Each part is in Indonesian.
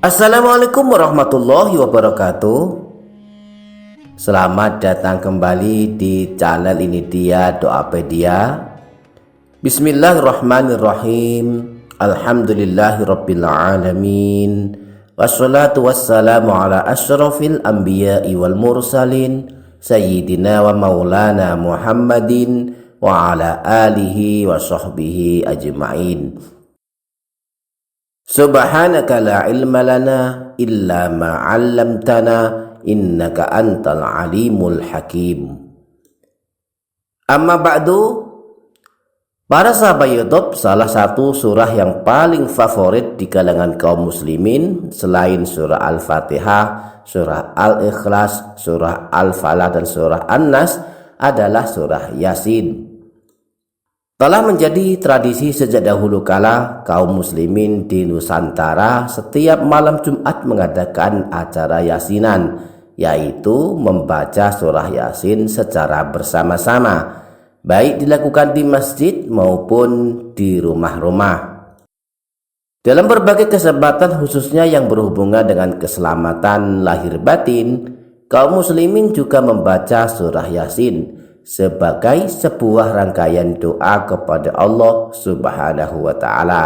Assalamualaikum warahmatullahi wabarakatuh. Selamat datang kembali di channel ini dia Doapedia. Bismillahirrahmanirrahim. Alhamdulillahirabbil alamin. Wassalatu wassalamu ala asyrafil anbiya'i wal mursalin sayyidina wa maulana Muhammadin wa ala alihi wa sahbihi ajma'in. Subhanaka la ilma lana illa ma 'allamtana innaka antal alimul hakim. Amma ba'du, para sahabat YouTube, salah satu surah yang paling favorit di kalangan kaum muslimin selain surah Al-Fatihah, surah Al-Ikhlas, surah Al-Falaq dan surah An-Nas adalah surah Yasin. Telah menjadi tradisi sejak dahulu kala kaum muslimin di Nusantara setiap malam Jumat mengadakan acara yasinan, yaitu membaca surah Yasin secara bersama-sama, baik dilakukan di masjid maupun di rumah-rumah. Dalam berbagai kesempatan khususnya yang berhubungan dengan keselamatan lahir batin, kaum muslimin juga membaca surah Yasin sebagai sebuah rangkaian doa kepada Allah Subhanahu wa ta'ala.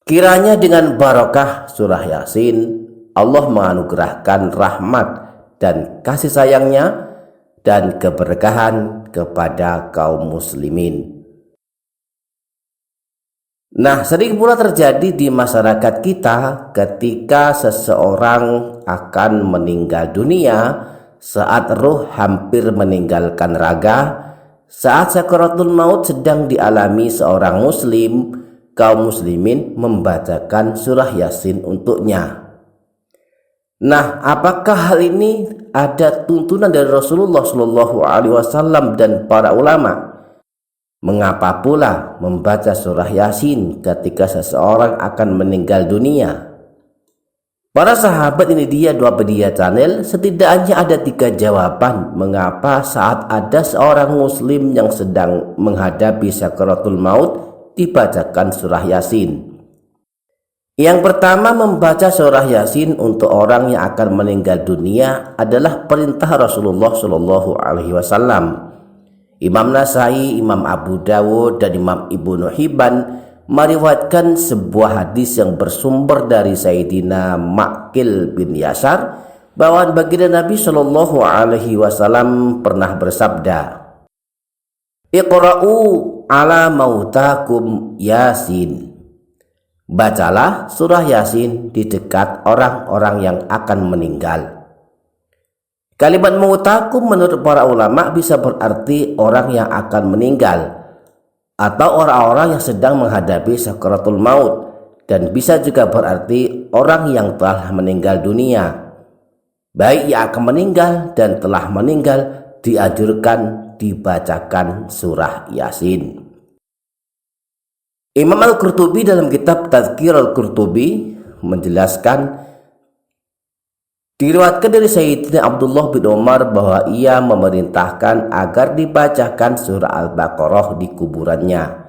Kiranya dengan barakah surah Yasin, Allah menganugerahkan rahmat dan kasih sayangnya dan keberkahan kepada kaum muslimin. Nah, sering pula terjadi di masyarakat kita ketika seseorang akan meninggal dunia, saat ruh hampir meninggalkan raga, saat sakaratul maut sedang dialami seorang muslim, kaum muslimin membacakan surah Yasin untuknya. Nah, apakah hal ini ada tuntunan dari Rasulullah SAW dan para ulama? Mengapa pula membaca surah Yasin ketika seseorang akan meninggal dunia? Para sahabat, ini dia Doapedia channel, setidaknya ada 3 jawaban mengapa saat ada seorang muslim yang sedang menghadapi sakaratul maut dibacakan surah Yasin. Yang pertama, membaca surah Yasin untuk orang yang akan meninggal dunia adalah perintah Rasulullah SAW. Imam Nasai, Imam Abu Dawud dan Imam Ibnu Hibban meriwayatkan sebuah hadis yang bersumber dari Sayyidina Ma'qil bin Yasar bahwa baginda Nabi Shallallahu Alaihi Wasallam pernah bersabda, "Iqra'u ala mautakum Yasin." Bacalah surah Yasin di dekat orang-orang yang akan meninggal. Kalimat mautakum menurut para ulama bisa berarti orang yang akan meninggal atau orang-orang yang sedang menghadapi sakaratul maut, dan bisa juga berarti orang yang telah meninggal dunia. Baik yang akan meninggal dan telah meninggal dianjurkan dibacakan surah Yasin. Imam Al-Qurtubi dalam kitab Tadhkir Al-Qurtubi menjelaskan, diriwayatkan dari Sayyidina Abdullah bin Umar bahwa ia memerintahkan agar dibacakan surah Al-Baqarah di kuburannya.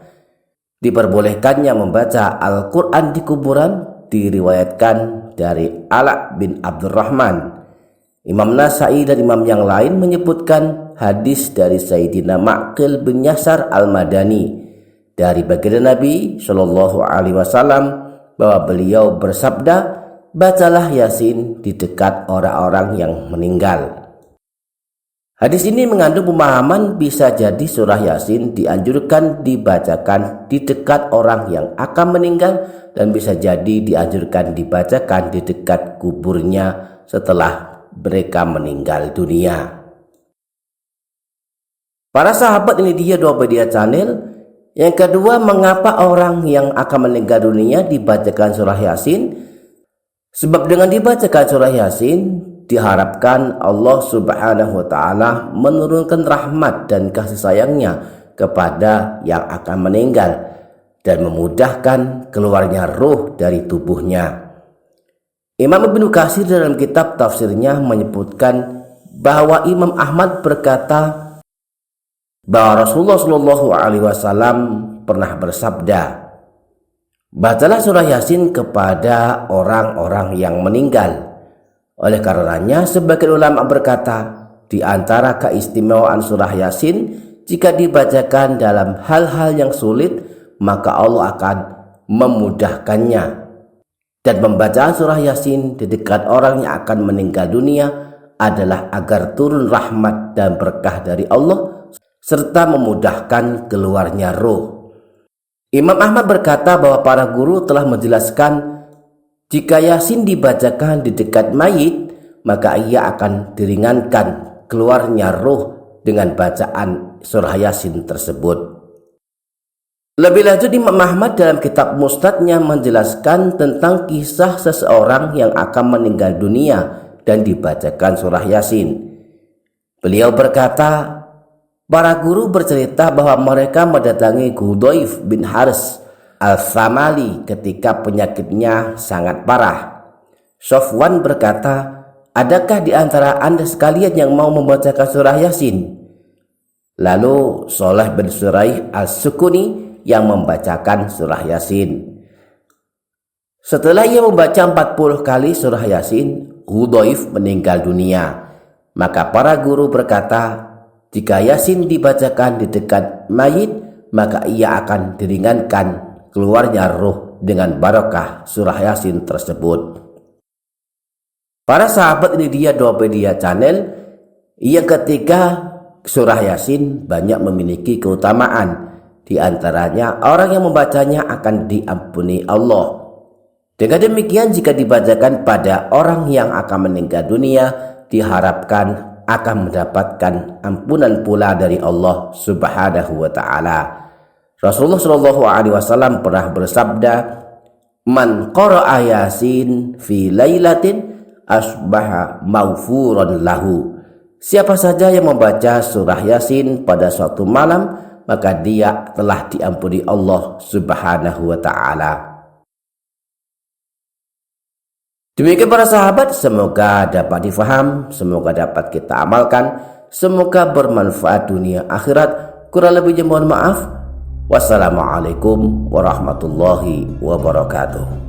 Diperbolehkannya membaca Al-Quran di kuburan diriwayatkan dari Ala bin Abdurrahman. Imam Nasai dan imam yang lain menyebutkan hadis dari Sayyidina Ma'qil bin Yasar Al-Madani dari baginda Nabi Shallallahu Alaihi Wasallam bahwa beliau bersabda, "Bacalah Yasin di dekat orang-orang yang meninggal." Hadis ini mengandung pemahaman bisa jadi surah Yasin dianjurkan dibacakan di dekat orang yang akan meninggal dan bisa jadi dianjurkan dibacakan di dekat kuburnya setelah mereka meninggal dunia. Para sahabat, ini dia Doapedia channel. Yang kedua, mengapa orang yang akan meninggal dunia dibacakan surah Yasin? Sebab dengan dibacakan surah Yasin diharapkan Allah Subhanahu wa ta'ala menurunkan rahmat dan kasih sayangnya kepada yang akan meninggal dan memudahkan keluarnya ruh dari tubuhnya. Imam Ibnu Katsir dalam kitab tafsirnya menyebutkan bahwa Imam Ahmad berkata bahwa Rasulullah SAW pernah bersabda Bacalah surah Yasin kepada orang-orang yang meninggal. Oleh karenanya sebagian ulama berkata, di antara keistimewaan surah Yasin, jika dibacakan dalam hal-hal yang sulit, maka Allah akan memudahkannya. Dan pembacaan surah Yasin di dekat orang yang akan meninggal dunia adalah agar turun rahmat dan berkah dari Allah serta memudahkan keluarnya roh. Imam Ahmad berkata bahwa para guru telah menjelaskan jika Yasin dibacakan di dekat mayit, maka ia akan diringankan keluarnya roh dengan bacaan surah Yasin tersebut. Lebih lanjut, Imam Ahmad dalam kitab Musnadnya menjelaskan tentang kisah seseorang yang akan meninggal dunia dan dibacakan surah Yasin. Beliau berkata, para guru bercerita bahwa mereka mendatangi Hudzaifah bin Haris al-Thamali ketika penyakitnya sangat parah. Sofwan berkata, adakah di antara anda sekalian yang mau membacakan surah Yasin? Lalu Shalih bin Suraih al-Sukuni yang membacakan surah Yasin. Setelah ia membaca 40 kali surah Yasin, Hudzaifah meninggal dunia. Maka para guru berkata, jika Yasin dibacakan di dekat mayit, maka ia akan diringankan keluarnya roh dengan barokah surah Yasin tersebut. Para sahabat, ini dia Doapedia Channel yang ketika surah Yasin banyak memiliki keutamaan. Di antaranya orang yang membacanya akan diampuni Allah. Dengan demikian, jika dibacakan pada orang yang akan meninggal dunia, diharapkan akan mendapatkan ampunan pula dari Allah Subhanahu wa ta'ala. Rasulullah Shallallahu alaihi wasallam pernah bersabda, "Man qara'a Yasin fi lailatin asbaha maghfuran lahu." Siapa saja yang membaca surah Yasin pada suatu malam, maka dia telah diampuni Allah Subhanahu wa ta'ala. Demikian para sahabat, semoga dapat difaham, semoga dapat kita amalkan, semoga bermanfaat dunia akhirat. Kurang lebihnya mohon maaf. Wassalamualaikum warahmatullahi wabarakatuh.